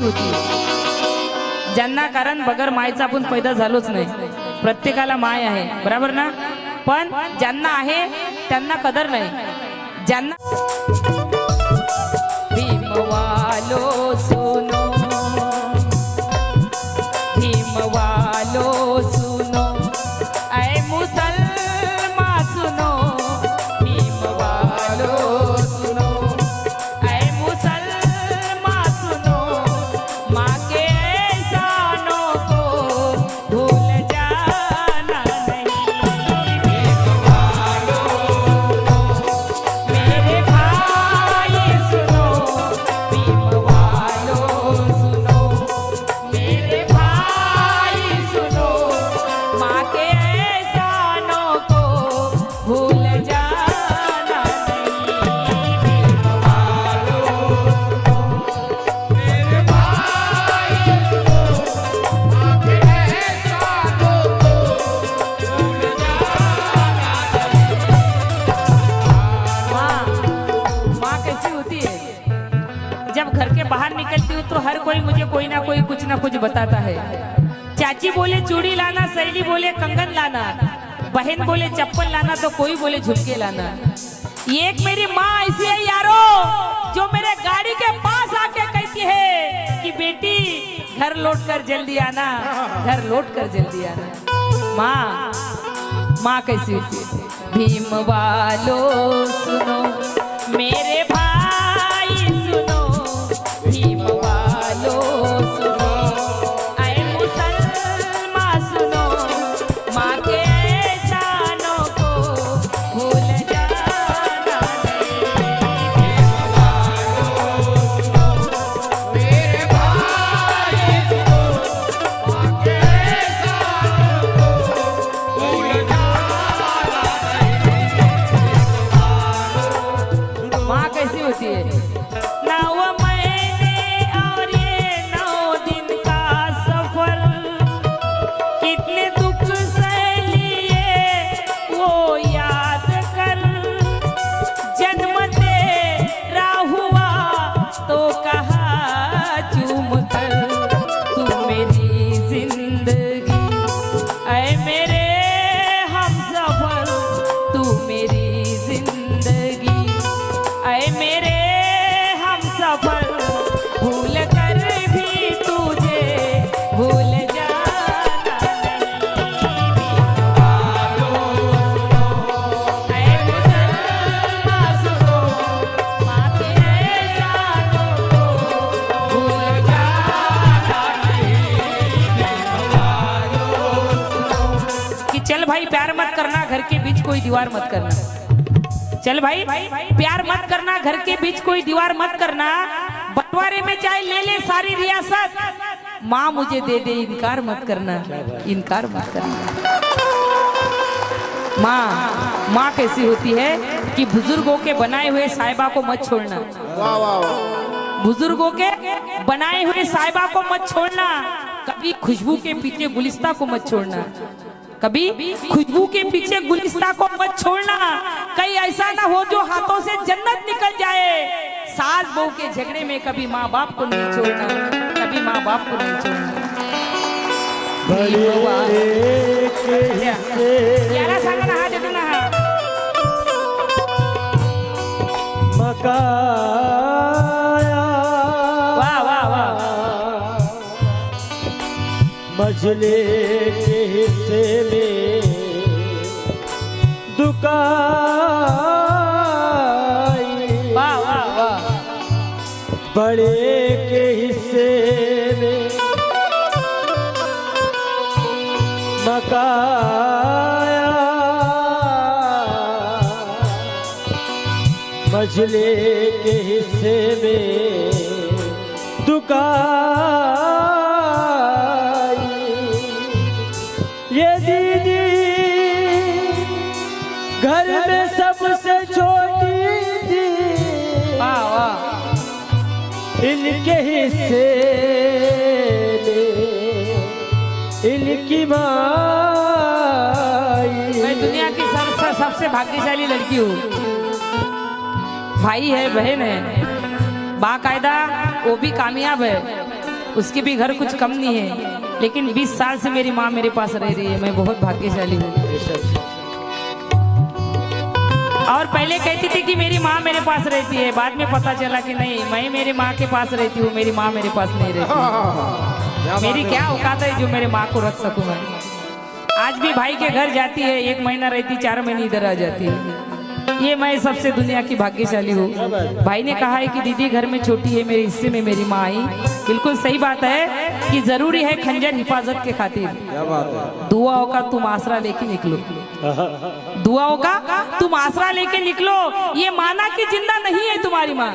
होती, ज्यांना कारण बगर मायचा आपण पैदा झालोच नाही, प्रत्येकाला माय आहे बरोबर ना, पण ज्यांना आहे त्यांना कदर नाही, ज्यांना भीमवालो सुनो, भीमवालो सुनो, ऐ मुसलमा सुनो, भीमवालो सुनो, ऐ मुसलमा सुनो, माँ के एहसानों को भूल जाना नहीं, भीमवालो सुनो, मेरे भाई सुनो, भीमवालो सुनो, मेरे भाई सुनो, माँ के एहसानों को भूल जाना नहीं, भीमवालो सुनो, मेरे भाई सुनो, माँ के एहसानों को भूल जाना नहीं। माँ कैसी होती है, जब घर के बाहर निकलती हूँ तो हर कोई मुझे कोई ना कोई कुछ ना कुछ बताता है। चाची बोले चूड़ी लाना, सहेली बोले कंगन लाना, बहन बोले चप्पल लाना, तो कोई बोले झुमके लाना। ये एक मेरी माँ ऐसी है यारो, जो मेरे गाड़ी के पास आके कहती है कि बेटी घर लौट कर जल्दी आना, घर लौट कर जल्दी आना। माँ, माँ कैसी होती है। भीमवालो सुनो, मेरे भाई सुनो, भीमवालो सुनो, ऐ मुसलमा सुनो, माँ के एहसानों को भूल जाना नहीं, भीमवालो सुनो, मेरे भाई सुनो, माँ के एहसानों को भूल जाना नहीं। माँ कैसी होती है। नौ महीने और ये 9 दिन का सफर, कितने दुख सह लिए वो याद कर, जन्म तेरा हुआ तो कहा चूम कर, तू मेरी जिंदगी ऐ मेरे हमसफर, तू मेरी जिंदगी ऐ मेरे हमसफर, भूल कर भी तुझे भूल जाना नहीं, भीमवालो सुनो, ऐ मुसलमा सुनो, माँ के एहसानों को भूल जाना नहीं, भीमवालो सुनो। कि चल भाई प्यार मत करना, घर के बीच कोई दीवार मत करना, चल भाई प्यार मत करना, घर के बीच कोई दीवार मत करना, बंटवारे में चाहे ले ले सारी रियासत, माँ मुझे दे दे इनकार मत करना, इनकार मत करना। माँ, माँ कैसी होती है कि बुजुर्गों के बनाए हुए साहिबा को मत छोड़ना, वाह वाह वाह। बुजुर्गों के बनाए हुए साहिबा को मत छोड़ना, कभी खुशबू के पीछे गुलिस्ता को मत छोड़ना, कभी खुशबू के पीछे गुलिस्ता को मत छोड़ना, कहीं ऐसा ना हो जो हाथों से जन्नत निकल जाए। सास बहू के झगड़े में कभी माँ बाप को नहीं छोड़ना, कभी माँ बाप को नहीं छोड़ना। यारा सांगा ना, हाथ देतो ना, हा मकाया वाह वाह वाह। मझले के हिस्से में दुकाई, वाह वाह वाह। बड़े के हिस्से में मकाया, मझले के हिस्से में दुकाई, ये दीदी घर में सबसे छोटी थी, वाह वाह। इनके हिस्से में इनकी माई। मैं दुनिया की सबसे भाग्यशाली लड़की हूँ, भाई है बहन है, बाकायदा वो भी कामयाब है, उसके भी घर कुछ कम नहीं है, लेकिन 20 साल से मेरी माँ मेरे पास रह रही है। मैं बहुत भाग्यशाली हूँ। और पहले कहती थी कि मेरी माँ मेरे पास रहती है, बाद में पता चला कि नहीं, मैं मेरी माँ के पास रहती हूँ, मेरी माँ मेरे पास नहीं रहती। मेरी क्या औकात है जो मेरे माँ को रख सकूँ मैं। आज भी भाई के घर जाती है, 1 महीना रहती, 4 महीने इधर आ जाती है। ये मैं सबसे दुनिया की भाग्यशाली हूँ। भाई ने कहा है कि दीदी घर में छोटी है, मेरे हिस्से में मेरी माँ आई। बिल्कुल सही बात है कि जरूरी है खंजर हिफाजत के खातिर। दुआओं का तुम आसरा लेके निकलो, दुआओं का तुम आसरा लेके निकलो। ये माना कि जिंदा नहीं है तुम्हारी माँ,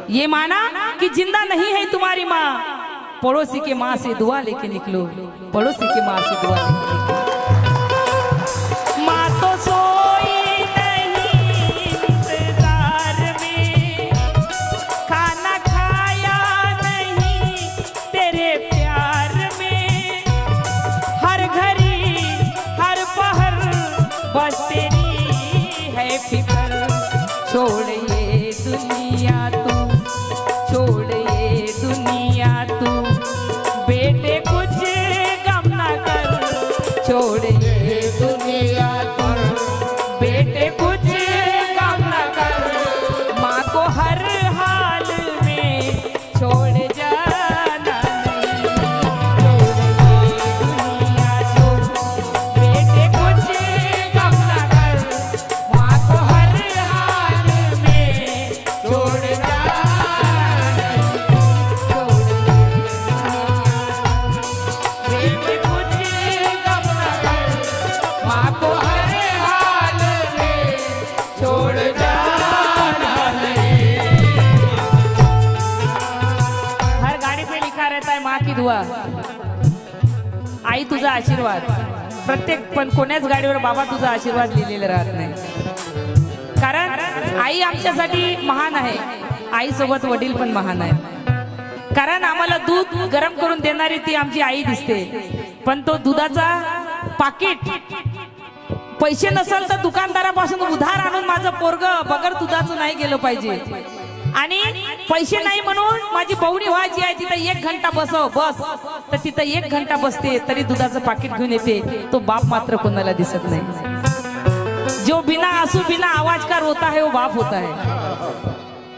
ये माना कि जिंदा नहीं है तुम्हारी माँ। पड़ोसी के माँ से दुआ लेके निकलो, पड़ोसी के माँ से दुआ लेके निकलो। माँ तो सोई नहीं इंतजार में, खाना खाया नहीं तेरे प्यार में। हर घड़ी हर पहर बस तेरी है फिक्र। छोड़ ये दुनिया तू, छोड़ ये दुनिया तू, बेटे कुछ गम ना कर। छोड़ ये दुनिया तू, बेटे कुछ गम ना कर। माँ को हर हाल में छोड़ जाना नहीं। छोड़ ये दुनिया तू, बेटे कुछ गम ना कर। माँ को हर हाल में छोड़ जाना नहीं। छोड़ बेटे कुछ गम ना कर। माँ को हर हाल में छोड़ जाना नहीं। हर गाड़ी पे लिखा रहता है माँ की दुआ, आई तुझा आशीर्वाद। प्रत्येक पण कोण्याच गाडीवर बाबा तुझा आशीर्वाद लिहिलेला राहत नाही। कारण आई आमच्यासाठी महान आहे, आई सोबत वडील पण महान आहे। कारण आम्हाला दूध गरम करून देणारी ती आमची आई दिसते, पण तो दुधाचा पाकिट पैसे नसेल तर दुकानदारापासून उधार आणून माझं पोरग बगर दुधाचं नाही गेलं पाहिजे। आणि पैसे नाही म्हणून माझी बवणी व्हायची आहे, तिथं 1 घंटा बसव बस, तर तिथं 1 घंटा बसते तरी दुधाचं पाकिट घेऊन येते। तो बाप मात्र कोणाला दिसत नाही। जो बिना आंसू बिना आवाज का रोता है वो बाप होता है।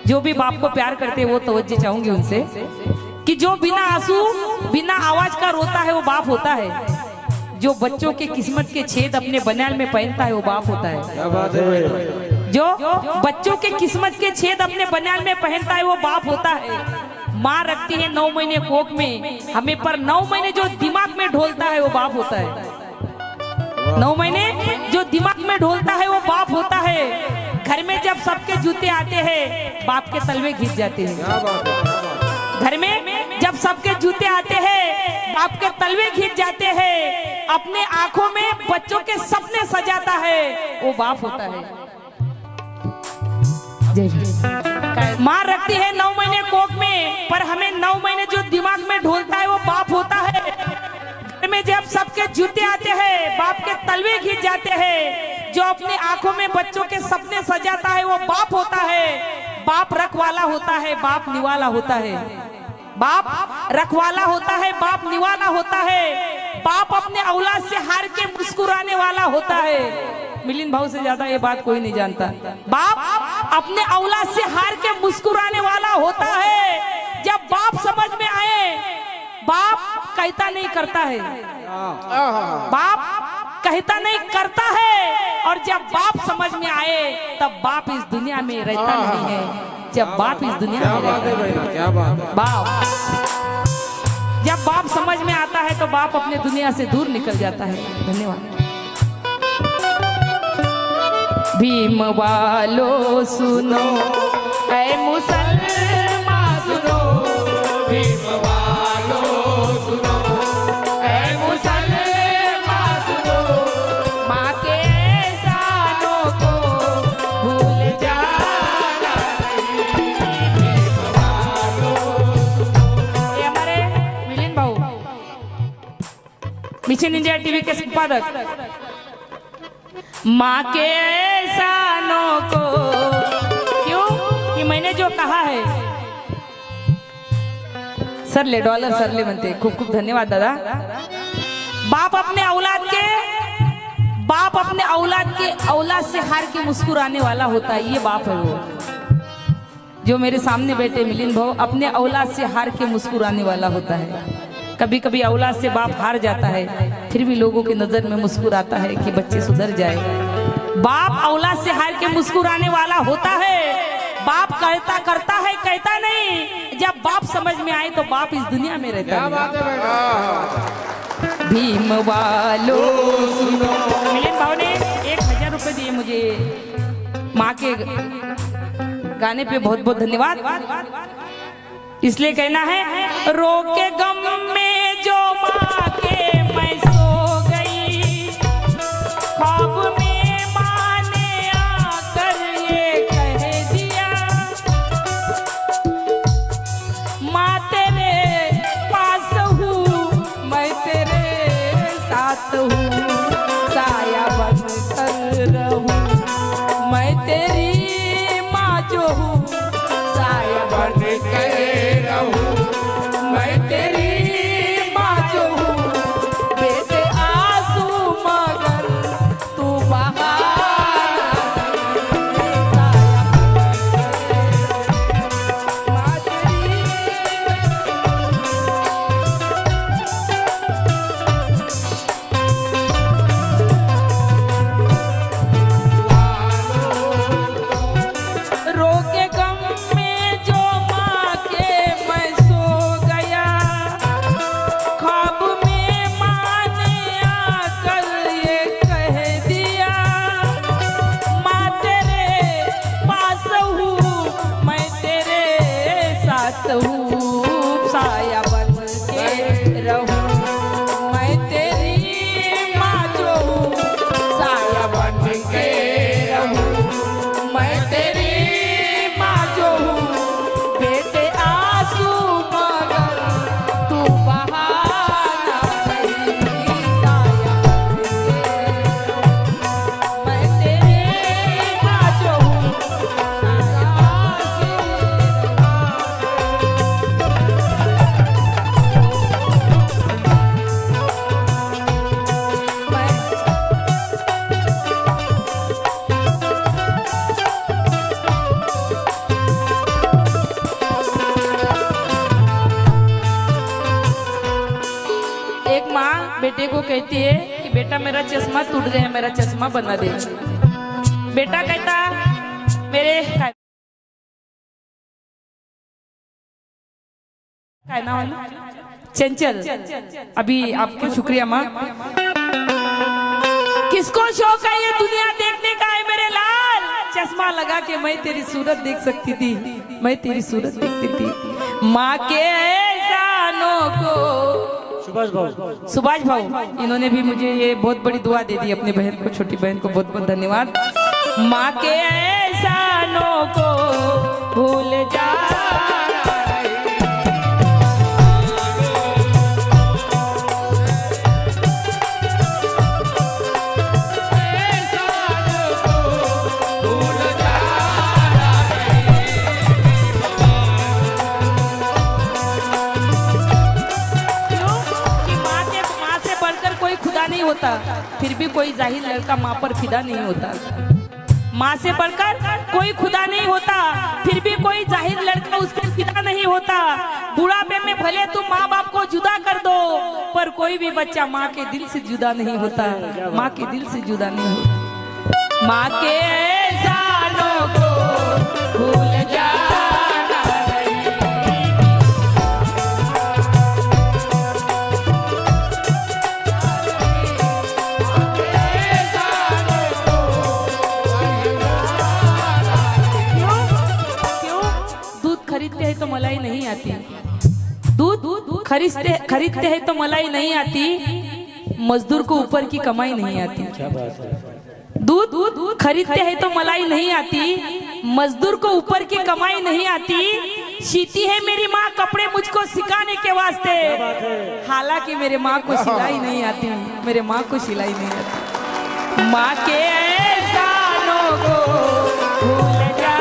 जो भी बाप को प्यार करते हैं वो तवज्जो चाहूंगी उनसे कि जो बिना आंसू बिना आवाज का रोता है वो बाप होता है। जो बच्चों के किस्मत के छेद अपने बनियान में पहनता है वो बाप होता है। जो बच्चों के किस्मत के छेद अपने बनियान में पहनता है वो बाप होता है। माँ रखती है 9 महीने कोख में हमें, पर 9 महीने जो दिमाग में ढोलता है वो बाप होता है। 9 महीने जो दिमाग में ढोलता है वो बाप होता है। घर में जब सबके जूते आते हैं बाप के तलवे खींच जाते हैं। घर में जब सबके जूते आते हैं बाप के तलवे खींच जाते हैं। अपने आंखों में बच्चों के सपने सजाता है वो बाप होता है। माँ रखती है 9 महीने कोख में, पर हमें 9 महीने जो दिमाग में ढोलता है वो बाप होता है। घर में जब सबके जूते आते हैं बाप के तलवे खींच जाते हैं। जो अपने आंखों में बच्चों के सपने सजाता है वो बाप होता है। बाप रखवाला होता है, बाप निवाला होता है। बाप रखवाला होता है, बाप निवाला होता है। बाप अपने औलाद से हार के मुस्कुराने वाला होता है। मिलिंद भाव से ज्यादा ये बात कोई नहीं जानता। बाप अपने औलाद से हार के मुस्कुराने वाला होता है। जब बाप समझ में आए, बाप कहता नहीं करता है, बाप कहता नहीं करता है। और जब बाप समझ में आए तब बाप इस दुनिया में रहता नहीं है। जब बाप इस दुनिया में रहता है, क्या बात है। बाप जब बाप समझ में आता है तो बाप अपने दुनिया से दूर निकल जाता है। धन्यवाद। भीम वालो सुनो, ऐ मुसलमान सुनो। भीम वालो सुनो, ऐ मुसलमान सुनो। माँ के एहसानों को भूल जाना नहीं। भीम वालो सुनो। ये हमारे मिलिंद भाऊ, मिशन इंडिया टीवी के संपादक। माँ के एहसानों को, क्यों कि मैंने जो कहा है सरले डॉलर सरले म्हणते. खूप खूप धन्यवाद दादा. बाप अपने औलाद के औलाद से हार के मुस्कुराने वाला होता है. ये बाप है वो जो मेरे सामने बैठे मिलिंद भाऊ. अपने औलाद से हार के मुस्कुराने वाला होता है. कभी कभी औलाद से बाप हार जाता है, फिर भी लोगों की नजर में मुस्कुराता है कि बच्चे सुधर जाए. बाप औलाद से हार के मुस्कुराने वाला होता है. बाप करता है, कहता नहीं. जब बाप समझ में आए तो बाप इस दुनिया में रहता है. भीम वालो सुनो. मिलिंद भाव ने 1000 रुपए दिए मुझे. माँ के गाने पे बहुत बहुत धन्यवाद. इसलिए कहना है, रो के गम में जो माँ के मैं सो गई, ख्वाब में माँ ने आकर ये कह दिया, माँ तेरे पास हूँ मैं तेरे साथ हूँ, साया बन कर रहूँ मैं तेरी माँ जो हूँ, साया बन कर मैं तेरी माँ जो हूँ. बेटे आंसू मगर तू बहाना माँ तेरी. रो के गम में जो माँ के मैं सो गया, ख्वाब में माँ ने आकर ये कह दिया, माँ तेरे पास हूँ मैं तेरे साथ हूँ, साया बन के रहूँ मैं तेरी माँ जो हूँ, साया बन के रहूँ मैं तेरी माँ जो हूँ. बेटे आंसू मगर तू बहाना नहीं, साया मैं तेरी माँ जो हूँ, एक माँ बेटे को कहती है कि बेटा मेरा चश्मा टूट गया, मेरा चश्मा बना दे. बेटा कहता मेरे कहना वाला चंचल. अभी आपके शुक्रिया माँ. किसको शौक है ये दुनिया देखने का है मेरे लाल, चश्मा लगा के मैं तेरी सूरत देख सकती थी, मैं तेरी सूरत देखती थी. माँ के एहसानों को. सुभाष भाऊ इन्होंने भी मुझे ये बहुत बड़ी दुआ दे दी. अपनी बहन को, छोटी बहन को बहुत बहुत धन्यवाद. माँ के एहसानों को भूल जा. नहीं होता, फिर भी कोई जाहिल लड़का माँ पर फिदा नहीं होता. माँ से बढ़कर कोई खुदा नहीं होता, फिर भी कोई जाहिल लड़का उस पर फिदा नहीं होता. बुढ़ापे में भले तुम माँ बाप को जुदा कर दो, पर कोई भी बच्चा माँ के दिल से जुदा नहीं होता, माँ के दिल से जुदा नहीं होता. माँ के एहसानों को भूल जा. खरीदते हैं तो मलाई नहीं आती, दूध खरीदते हैं तो मलाई नहीं आती, मजदूर को ऊपर की कमाई नहीं आती. दूध खरीदते हैं तो मलाई नहीं आती, मजदूर को ऊपर की कमाई नहीं आती. सीती है मेरी माँ कपड़े मुझको सिखाने के वास्ते, हालांकि मेरे माँ को सिलाई नहीं आती, मेरे माँ को सिलाई नहीं आती. माँ के एहसानों को भूल जा.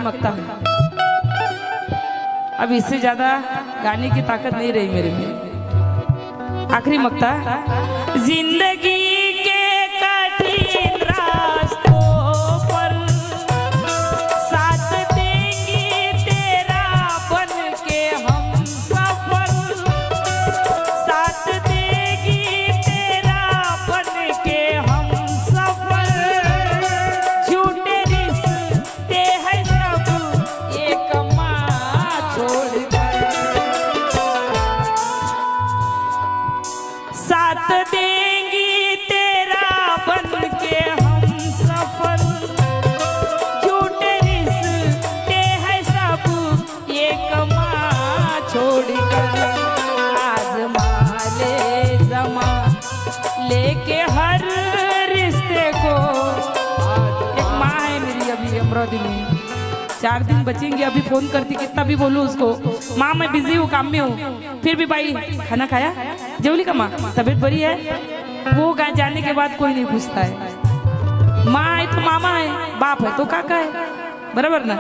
मक्ता है। अब इससे ज्यादा गाने की ताकत नहीं रही मेरे में। आखिरी मक्ता, जिंदगी के कठिन रास्तों पर साथ देंगे तेरा बन के हम सफर, साथ देंगे तेरा बन के हम सफर, झूठे रिश्ते हैं सब एक माँ छोड़कर, साथ देंगी तेरा बन के हम सफर, झूठे रिश्ते हैं सब एक माँ छोड़कर, आजमा ले जमा लेके हर रिश्ते को। एक माँ है मेरी अभी अमरावती में, 4 दिन बचेंगे, अभी फोन करती कितना भी बोलूं उसको, माँ मैं बिजी हूँ काम में हूँ, फिर भी भाई खाना खाया जेवली का माँ तबीयत बड़ी है, वो जाने के बाद कोई नहीं पूछता है। माँ है तो मामा है, बाप है तो काका है, बराबर ना।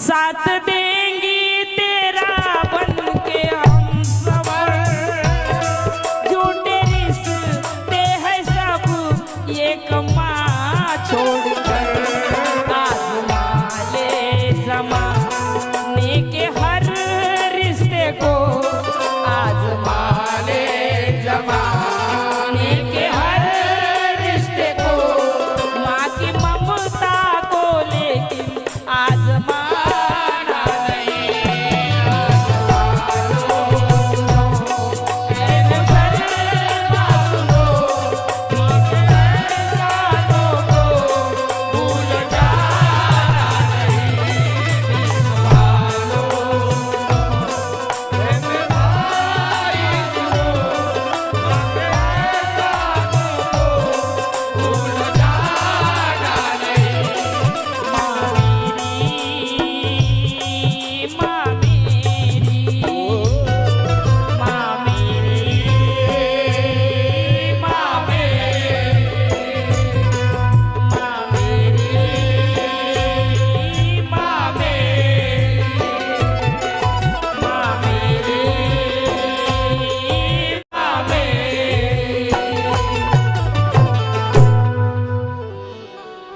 साथ देंगी तेरा बन के हम सफर, झूठे रिश्ते हैं सब एक माँ छोड़कर, आजमा ले जमाने के हर रिश्ते को, आजमा ले जमाने के हर रिश्ते को, माँ की ममता को लेकिन आजमाना नहीं।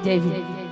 जय भीम।